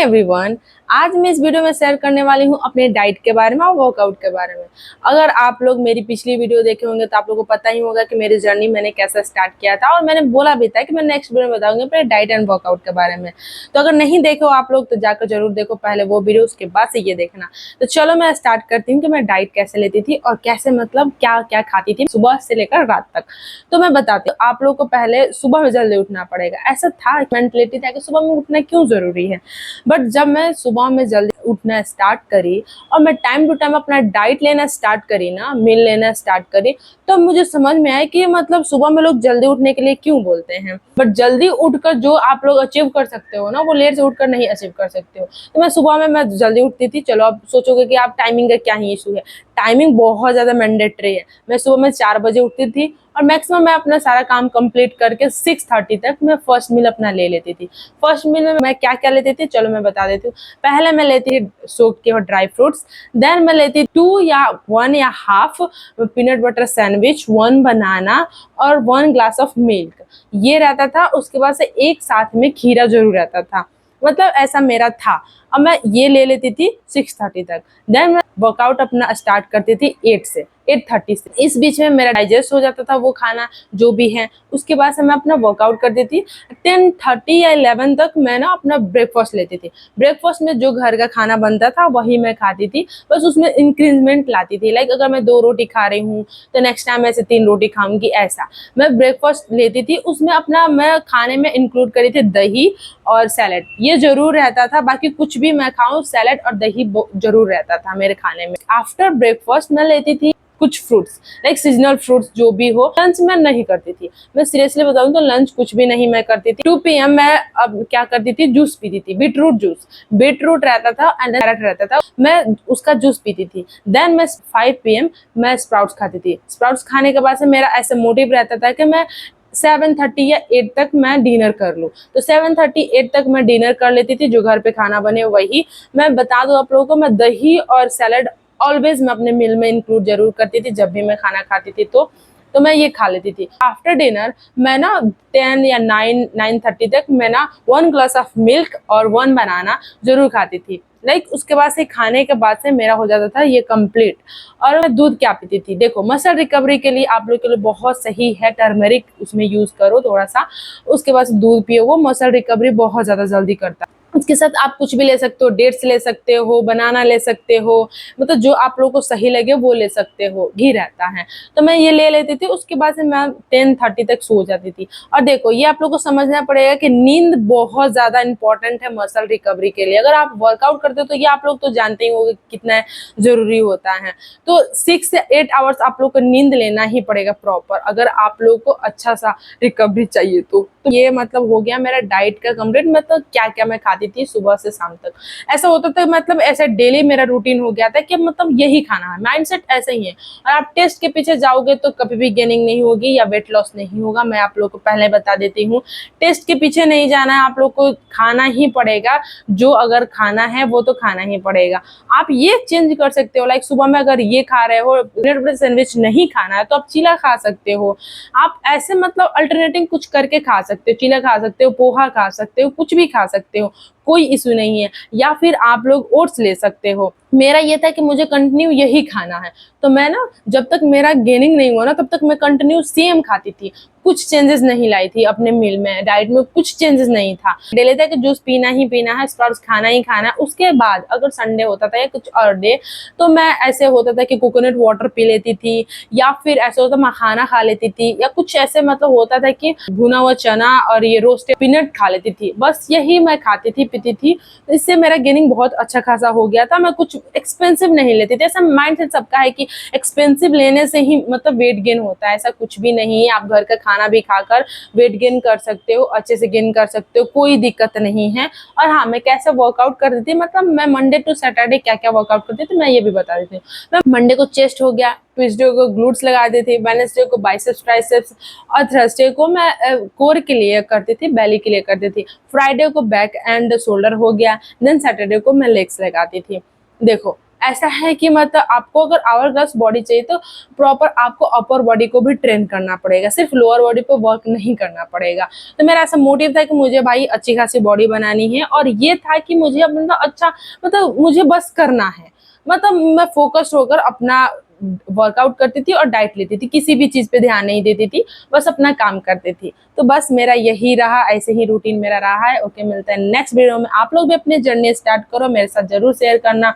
Everyone, आज मैं इस वीडियो में शेयर करने वाली हूँ अपने डाइट के बारे में और वर्कआउट के बारे में। अगर आप लोग मेरी पिछली वीडियो देखे होंगे तो आप लोगों को पता ही होगा कि मेरी जर्नी मैंने कैसे स्टार्ट किया था, और मैंने बोला भी था कि मैं नेक्स्ट वीडियो में बताऊंगी अपने डाइट एंड वर्कआउट के बारे में। तो अगर नहीं देखो आप लोग तो जाकर जरूर देखो पहले वो वीडियो, उसके बाद से ये देखना। तो चलो मैं स्टार्ट करती हूँ कि मैं डाइट कैसे लेती थी और कैसे मतलब क्या क्या खाती थी सुबह से लेकर रात तक। तो मैं बताती हूँ, आप लोग को पहले सुबह में जल्दी उठना पड़ेगा। ऐसा था मेंटलिटी था कि सुबह में उठना क्यों जरूरी है, बट जब मैं सुबह में जल्दी उठना स्टार्ट करी और मैं टाइम टू टाइम अपना डाइट लेना स्टार्ट करी ना, मील लेना स्टार्ट करी, तो मुझे समझ में आया कि मतलब सुबह में लोग जल्दी उठने के लिए क्यों बोलते हैं, बट जल्दी उठकर जो आप लोग अचीव कर सकते हो ना, वो लेट से उठकर नहीं अचीव कर सकते हो। तो मैं जल्दी उठती थी। चलो आप सोचोगे कि आप टाइमिंग का क्या ही इशू है, टाइमिंग बहुत ज्यादा मैंडेटरी है। मैं सुबह में 4 बजे उठती थी और मैक्सिमम मैं अपना सारा काम कंप्लीट करके 6:30 तक मैं फर्स्ट मील अपना ले लेती थी। फर्स्ट मील में मैं क्या क्या लेती थी चलो मैं बता देती हूँ। पहले मैं लेती थी सोक के और ड्राई फ्रूट्स, देन मैं लेती 2 या 1 या हाफ पीनट बटर सैंडविच, 1 बनाना और 1 ग्लास ऑफ मिल्क, ये रहता था। उसके बाद से एक साथ में खीरा जरूर रहता था, मतलब ऐसा मेरा था। अब मैं ये ले लेती थी 6:30 तक। देन मैं वर्कआउट अपना स्टार्ट करती थी 8 से। इस बीच में मेरा डाइजेस्ट हो जाता था वो खाना जो भी है। उसके बाद से मैं अपना वर्कआउट करती थी। 10:30 या 11 तक मैं ना अपना ब्रेकफास्ट लेती थी। ब्रेकफास्ट में जो घर का खाना बनता था वही मैं खाती थी, बस उसमें इंक्रीजमेंट लाती थी। लाइक अगर मैं 2 रोटी खा रही हूँ तो नेक्स्ट टाइम ऐसे 3 रोटी खाऊंगी, ऐसा मैं ब्रेकफास्ट लेती थी। उसमें अपना मैं खाने में इंक्लूड करी थी दही और सैलेड, ये जरूर रहता था। बाकी कुछ भी मैं खाऊं, सैलेड और दही जरूर रहता था मेरे खाने में। आफ्टर ब्रेकफास्ट मैं लेती थी कुछ फ्रूट्स, लाइक सीजनल फ्रूट्स जो भी हो। लंच मैं नहीं करती थी, मैं सीरियसली बताऊं तो लंच कुछ भी नहीं मैं करती थी। 2 PM मैं अब क्या करती थी, जूस पीती थी, बीटरूट जूस। बीटरूट रहता था एंड कैरेट रहता था, मैं उसका जूस पीती थी। देन मैं 5 PM मैं स्प्राउट्स खाती थी। स्प्राउट्स खाने के बाद से मेरा ऐसा मोटिव रहता था कि मैं 7:30 या 8 तक मैं डिनर कर लूँ। तो 7:30 8 तक मैं डिनर कर लेती थी, जो घर पे खाना बने वही। मैं बता दूं आप लोगों को, मैं दही और सैलेड ऑलवेज मैं अपने मील में इंक्लूड जरूर करती थी जब भी मैं खाना खाती थी। तो मैं ये खा लेती थी। आफ्टर डिनर मैं ना 10 या 9:30 तक मैं ना 1 ग्लास ऑफ मिल्क और 1 बनाना जरूर खाती थी। लाइक उसके बाद से खाने के बाद से मेरा हो जाता था ये कंप्लीट। और मैं दूध क्या पीती थी, देखो मसल रिकवरी के लिए आप लोग के लिए बहुत सही है, टर्मरिक उसमें यूज करो थोड़ा सा। उसके बाद दूध पियो, वो मसल रिकवरी बहुत ज्यादा जल्दी करता है। उसके साथ आप कुछ भी ले सकते हो, डेट्स ले सकते हो, बनाना ले सकते हो, मतलब जो आप लोगों को सही लगे वो ले सकते हो, घी रहता है। तो मैं ये ले लेती थी। उसके बाद से मैं 10:30 तक सो जाती थी। और देखो ये आप लोग को समझना पड़ेगा कि नींद बहुत ज्यादा इंपॉर्टेंट है मसल रिकवरी के लिए। अगर आप वर्कआउट करते हो तो ये आप लोग तो जानते ही होंगे कितना जरूरी होता है। तो 6 से 8 आवर्स आप लोग को नींद लेना ही पड़ेगा प्रॉपर, अगर आप लोग को अच्छा सा रिकवरी चाहिए तो ये मतलब हो गया मेरा डाइट का कंप्लीट। मतलब क्या क्या मैं खाती थी सुबह से शाम तक, ऐसा होता था। मतलब ऐसा डेली मेरा रूटीन हो गया था कि मतलब यही खाना है, माइंडसेट ऐसे ही है। और आप टेस्ट के पीछे जाओगे तो कभी भी गेनिंग नहीं होगी या वेट लॉस नहीं होगा, मैं आप लोग को पहले बता देती हूँ। टेस्ट के पीछे नहीं जाना है, आप लोग को खाना ही पड़ेगा। जो अगर खाना है वो तो खाना ही पड़ेगा। आप ये चेंज कर सकते हो, लाइक सुबह में अगर ये खा रहे हो, पीनट बटर सैंडविच नहीं खाना है तो आप चीला खा सकते हो। आप ऐसे मतलब अल्टरनेटिव कुछ करके खा सकते हो, चीला खा सकते हो, पोहा खा सकते हो, कुछ भी खा सकते हो, कोई इशू नहीं है। या फिर आप लोग ओट्स ले सकते हो। मेरा ये था कि मुझे कंटिन्यू यही खाना है, तो मैं ना जब तक मेरा गेनिंग नहीं हुआ ना तब तक मैं कंटिन्यू सेम खाती थी, कुछ चेंजेस नहीं लाई थी अपने मील में, डाइट में कुछ चेंजेस नहीं था। डेली था कि जूस पीना ही पीना है, स्प्राउट्स खाना ही खाना है। उसके बाद अगर संडे होता था या कुछ और डे तो मैं ऐसे होता था कि कोकोनट वाटर पी लेती थी, या फिर ऐसे होता मखाना खा लेती थी, या कुछ ऐसे मतलब होता था कि भुना हुआ चना और ये रोस्टेड पीनट खा लेती थी। बस यही मैं खाती थी पीती थी। तो इससे मेरा गेनिंग बहुत अच्छा खासा हो गया था। मैं कुछ एक्सपेंसिव नहीं लेती थी। ऐसा माइंडसेट सबका है कि एक्सपेंसिव लेने से ही मतलब वेट गेन होता है, ऐसा कुछ भी नहीं है। आप घर का खाना भी खाकर वेट गेन कर सकते हो, अच्छे से गेन कर सकते हो, कोई दिक्कत नहीं है। और हाँ, मैं कैसे वर्कआउट करती थी, मतलब मैं मंडे टू सैटरडे क्या क्या वर्कआउट करती थी मैं ये भी बता देती हूँ। मैं मंडे को चेस्ट हो गया, ट्यूसडे को ग्लूट्स लगा देती थी, वेडनेसडे को बाइसेप्स ट्राइसेप्स, और थर्सडे को मैं कोर के लिए करती थी, बेली के लिए करती थी। फ्राइडे को बैक एंड शोल्डर हो गया, देन सैटरडे को मैं लेग्स लगाती थी। देखो ऐसा है कि मतलब आपको अगर आवर ग्लास बॉडी चाहिए तो प्रॉपर आपको अपर बॉडी को भी ट्रेन करना पड़ेगा, सिर्फ लोअर बॉडी पे वर्क नहीं करना पड़ेगा। तो मेरा ऐसा मोटिव था कि मुझे भाई अच्छी खासी बॉडी बनानी है, और ये था कि मुझे अपना अच्छा मतलब मुझे बस करना है, मतलब मैं फोकस्ड होकर अपना वर्कआउट करती थी और डाइट लेती थी, किसी भी चीज पे ध्यान नहीं देती थी, बस अपना काम करती थी। तो बस मेरा यही रहा, ऐसे ही रूटीन मेरा रहा है। ओके, मिलता है नेक्स्ट वीडियो में। आप लोग भी अपनी जर्नी स्टार्ट करो, मेरे साथ जरूर शेयर करना,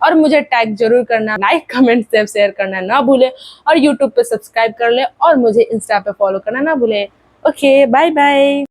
और मुझे टैग जरूर करना, लाइक कमेंट सेव शेयर करना ना भूले, और यूट्यूब पे सब्सक्राइब कर ले, और मुझे इंस्टा पे फॉलो करना ना भूले। Okay, bye bye.